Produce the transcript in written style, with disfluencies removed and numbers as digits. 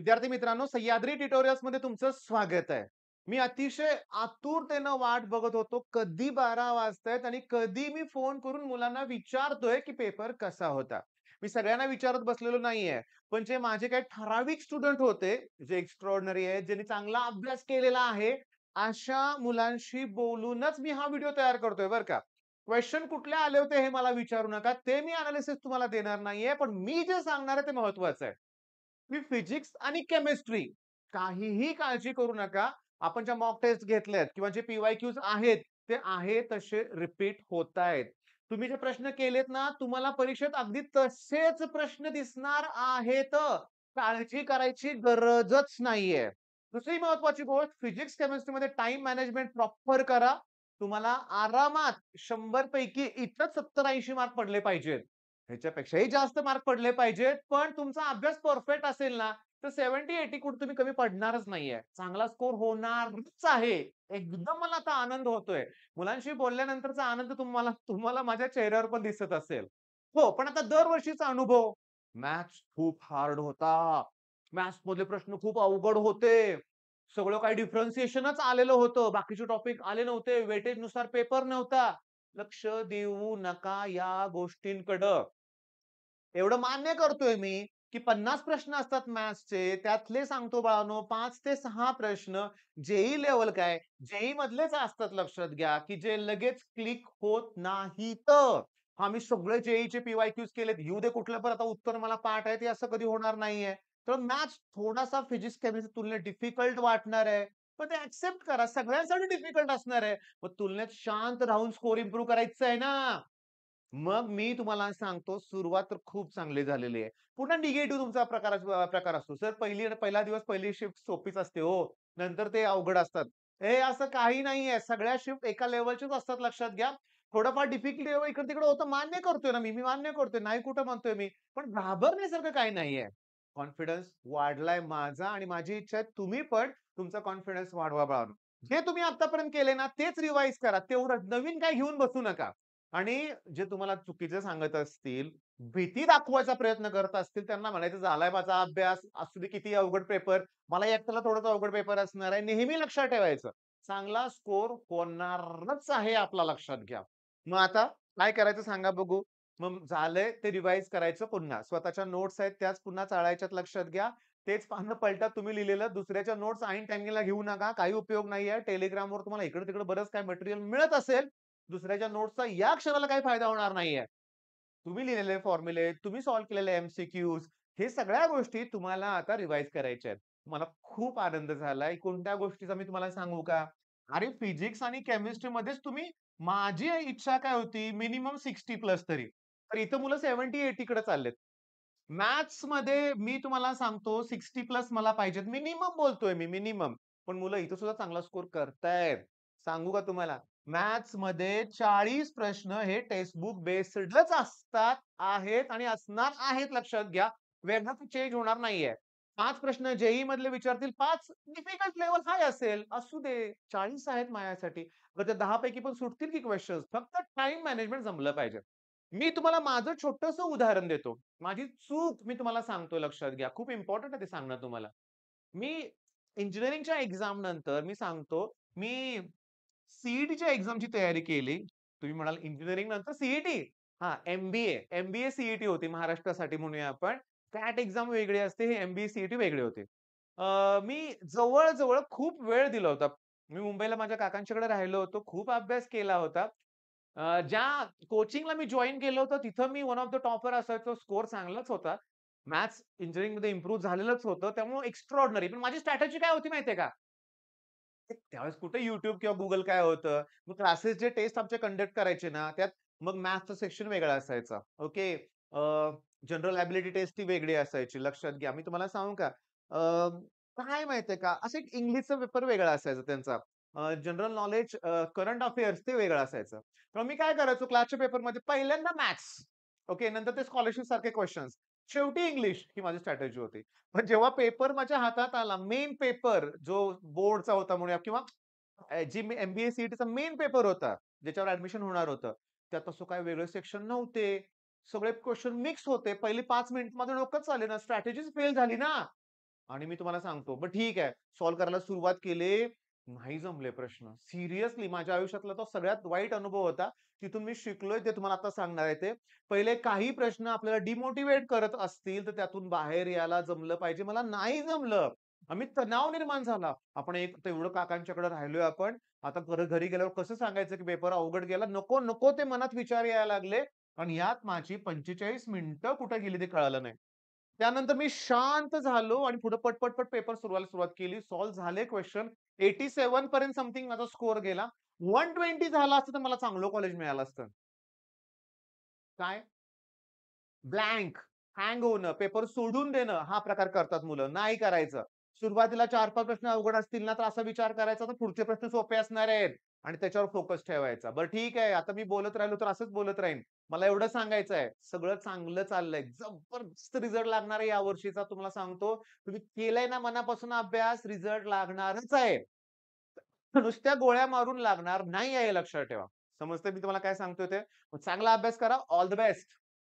विद्यार्थी मित्रांनो, सह्याद्री ट्युटोरियल्समध्ये तुमचं स्वागत आहे. मी अतिशय आतुरतेनं वाट बघत होतो, कधी 12 वाजतायत आणि कधी मी फोन करून मुलांना विचारतोय, की पेपर कसा होता. मी सगळ्यांना विचारत बसलेलो नाहीये. पण जे माझे काही ठराविक स्टुडंट होते, जे एक्स्ट्राऑर्डिनरी आहेत, ज्यांनी चांगला अभ्यास केलेला आहे, अशा मुलांशी बोलूनच मी हा व्हिडिओ तयार करतोय बरं का. क्वेशन कुठले आले होते हे मला विचारू नका. ते मी एनालिसिस तुम्हाला देणार नाहीये. पण मी जे सांगणार आहे ते महत्वाचं आहे. मी फिजिक्स आणि केमिस्ट्री काहीही काळजी करू नका. आपण ज्या मॉक टेस्ट घेतल्यात किंवा जे पी-वाय-क्यूज आहेत, ते आहे तसे रिपीट होतायत. तुम्ही जे प्रश्न केलेत ना, तुम्हाला परीक्षेत अगदी तसेच प्रश्न दिसणार आहेत. काळजी करायची गरजच नाहीये. दुसरी महत्त्वाची गोष्ट फिजिक्स, केमिस्ट्रीमध्ये टाईम मॅनेजमेंट प्रॉपर करा. तुम्हाला आरामात 100 पैकी इथंच 70-80 मार्क पडले पाहिजेत. ह्याच्यापेक्षाही जास्त मार्क पडले पाहिजेत, पण तुमचा अभ्यास परफेक्ट असेल ना, तर 70-80 कुठे तुम्ही कमी पडणारच नाहीये. चांगला स्कोर होणारच आहे. एकदम मला आता आनंद होतोय. मुलांशी बोलल्यानंतरचा आनंद तुम्हाला तुम्हाला माझ्या चेहऱ्यावर पण दिसत असेल. हो, पण आता दरवर्षीचा अनुभव. मॅथ्स खूप हार्ड होता. मॅथ्समधले प्रश्न खूप अवघड होते. सगळं काही डिफरन्शिएशनच आलेलं होतं. बाकीचे टॉपिक आले नव्हते. वेटेजनुसार पेपर नव्हता. लक्ष देऊ नका या गोष्टींकडं. एवढं मान्य करतोय मी, की 50 प्रश्न असतात मॅथ्सचे. त्यातले सांगतो बाळांनो 5 ते 6 प्रश्न जेईई लेव्हल काय, जेईई मधलेच असतात लक्षात घ्या, की जे लगेच क्लिक होत नाहीत. आम्ही सगळे जेईईचे पी-वाय-क्यूज केलेत. येऊ दे कुठलं पण आता उत्तर मला पाठ आहे, ते असं कधी होणार नाहीये. तर मॅथ्स थोडासा फिजिक्स, केमिस्ट्री तुलनेत डिफिकल्ट वाटणार आहे. पण ते एक्सेप्ट करा. सगळ्यांसाठी डिफिकल्ट असणार आहे. मग तुलनेत शांत राहून स्कोर इम्प्रूव्ह करायचा आहे ना. मग मी तुम्हाला सांगतो सुरुवात तर खूप चांगली झालेली आहे. पुन्हा निगेटिव्ह तुमचा प्रकार असतो. सर पहिला दिवस पहिली शिफ्ट सोपीच असते हो. नंतर ते अवघड असतात. हे असं काही नाहीये. सगळ्या शिफ्ट एका लेव्हलच्याच असतात लक्षात घ्या. थोडंफार डिफिकल्ट इकडे-तिकडे होतं मान्य करतोय ना मी. मी मान्य करतोय. नाही कुठं म्हणतोय मी. पण घाबरण्यासारखं काही नाहीये. कॉन्फिडन्स वाढलाय माझा आणि माझी इच्छा आहे तुम्ही पण तुमचा कॉन्फिडन्स वाढवा बाळांनो. जे तुम्ही आत्तापर्यंत केले ना तेच रिवाईज करा. तेवढं नवीन काही घेऊन बसू नका. आणि जे तुम्हाला चुकीचे सांगत असतील, भीती दाखवायचा प्रयत्न करत असतील, त्यांना म्हणायचं झालाय माझा अभ्यास, असू दे किती अवघड पेपर, मला एकट्याला थोडासा अवघड पेपर असणार आहे. नेहमी लक्षात ठेवायचं. चांगला स्कोर होणारच आहे आपला लक्षात घ्या. मग आता काय करायचं सांगा बघू? मग झालंय ते रिवाईज करायचं पुन्हा. स्वतःच्या नोट्स आहेत त्याच पुन्हा चाळायच्यात लक्षात घ्या. तेच पानं पलटा तुम्ही लिहिलेलं दुसऱ्याच्या नोट्स ऐन टाईमिंगला घेऊ नका. काही उपयोग नाहीये. Telegramवर तुम्हाला इकडे-तिकडे बरंच काही मटेरियल मिळत असेल. दुसऱ्याच्या नोट्सचा या क्षणाला काही फायदा होणार नाहीये. तुम्ही लिहिलेले फॉर्म्युले, तुम्ही सॉल्व्ह केलेले एम-सी-क्यूज हे सगळ्या गोष्टी तुम्हाला आता रिवाईज करायच्या आहेत. मला खूप आनंद झालाय. कोणत्या गोष्टीचा मी तुम्हाला सांगू का? अरे फिजिक्स आणि केमिस्ट्रीमध्येच तुम्ही माझी इच्छा काय होती मिनिमम 60 प्लस तरी. तर इथं मुलं 70-80 कडे चाललेत. मॅथ्समध्ये मी तुम्हाला सांगतो 60 प्लस मला पाहिजेत. मिनिमम बोलतोय मी मिनिमम. पण मुलं इथं सुद्धा चांगला स्कोर करतायत. सांगू का तुम्हाला? मॅथ्समध्ये 40 प्रश्न हे टेक्स्ट बुक बेस्डच असतात, आहेत आणि असणार आहेत लक्षात घ्या. वेगळं चेंज होणार नाहीये. 5 प्रश्न जेईई मधले विचारतील 5 डिफिकल्ट लेव्हल हाय असेल. असू दे. 40 आहेत माझ्यासाठी. तर त्या 10 पैकी पण सुटतील की क्वेशन्स. फक्त टाईम मॅनेजमेंट जमलं पाहिजे. मी तुम्हाला माझं छोटंसं उदाहरण देतो. माझी चूक मी तुम्हाला सांगतोय लक्षात घ्या. खूप इम्पोर्टंट आहे ते सांगणं तुम्हाला. मी इंजिनिअरिंगच्या एक्झाम नंतर मी सांगतो, मी सी-ई-टीच्या एक्झामची तयारी केली. तुम्ही म्हणाल इंजिनिअरिंग नंतर सी-ई-टी? हां, एम-बी-ए. एम-बी-ए सी-ई-टी होती महाराष्ट्रासाठी म्हणूया आपण. कॅट एक्झाम वेगळी असते, हे एम-बी-ए सी-ई-टी वेगळे होते. मी जवळ-जवळ खूप वेळ दिला होता. मी मुंबईला माझ्या काकांच्याकडे राहिलो होतो. खूप अभ्यास केला होता. ज्या कोचिंगला मी जॉइन केलं होतं, तिथं मी वन ऑफ द टॉपर असायचो. स्कोर चांगलाच होता. मॅथ्स इंजिनिअरिंगमध्ये इम्प्रूव्ह झालेलंच होतं. त्यामुळे एक्स्ट्राऑर्डिनरी. पण माझी स्ट्रॅटेजी काय होती माहिती का? त्यावेळेस कुठे YouTube किंवा Google काय होतं. मग क्लासेस जे टेस्ट आमचे कंडक्ट करायचे ना, त्यात मग मॅथ्सचं सेक्शन वेगळा असायचा. ओके. जनरल एबिलिटी टेस्ट ती वेगळी असायची. लक्षात घ्या. मी तुम्हाला सांगू का? काय माहितीये का? असं एक इंग्लिशचा पेपर वेगळा असायचा त्यांचा. जनरल नॉलेज करंट अफेअर्स ते वेगळं असायचं. तर मी काय करायचो क्लासच्या पेपरमध्ये पहिल्यांदा मॅथ्स. ओके. नंतर ते स्कॉलरशिप सारखे क्वेशन्स. शेवटी इंग्लिश ही माझी स्ट्रॅटेजी होती. पण जेव्हा पेपर माझ्या हातात आला, मेन पेपर जो बोर्डचा होता म्हणूया किंवा जी एम-बी-ए सी-ई-टीचा मेन पेपर होता, ज्याच्यावर ॲडमिशन होणार होतं. त्यात असं काही वेगळे सेक्शन नव्हते. सगळे क्वेशन मिक्स होते. पहिली 5 मिनिट माझं डोकंच चालेना. स्ट्रॅटेजीच फेल झाली ना. आणि मी तुम्हाला सांगतो, "मग ठीक आहे." सॉल्व्ह करायला सुरुवात केली. नाही जमले प्रश्न. सिरियसली माझ्या आयुष्यातला तो सगळ्यात वाईट अनुभव होता. तिथून मी शिकलोय ते तुम्हाला आता सांगणार आहे ते. पहिले काही प्रश्न आपल्याला डिमोटिव्हेट करत असतील, तर त्यातून बाहेर यायला जमलं पाहिजे. मला नाही जमलं. आम्ही तणाव निर्माण झाला. आपण एक तेवढं काकांच्याकडे राहिलोय आपण. आता परत घरी गेल्यावर कसं सांगायचं की पेपर अवघड गेला? नको, नको ते मनात विचार यायला लागले आणि यात माझी 45 मिनिटं कुठे गेली ते कळालं नाही. त्यानंतर मी शांत झालो आणि पुढे पट पेपर सुरुवात केली. सॉल्व्ह झाले क्वेशन. 87 पर्यंत समथिंग माझा स्कोर गेला. 120 झाला असतं तर मला चांगलं कॉलेज मिळालं असतं. काय? ब्लँक, हँग होणं, पेपर सोडून देणं हा प्रकार करतात मुलं. नाही करायचं. सुरुवातीला 4-5 प्रश्न अवघड असतील ना, तर असा विचार करायचा तर पुढचे प्रश्न सोपे असणार आहेत आणि त्याच्यावर फोकस ठेवायचा. बरं ठीक आहे, आता मी बोलत राहिलो तर असंच बोलत राहीन. मला एवढं सांगायचं आहे, सगळं चांगलं चाललंय. जबरदस्त रिझल्ट लागणार आहे यावर्षीचा तुम्हाला सांगतो. तुम्ही केलाय ना मनापासून अभ्यास, रिझल्ट लागणारच आहे. नुसत्या गोळ्या मारून लागणार नाही आहे हे लक्षात ठेवा. समजतंय मी तुम्हाला काय सांगतोय ते? मग चांगला अभ्यास करा. All the best.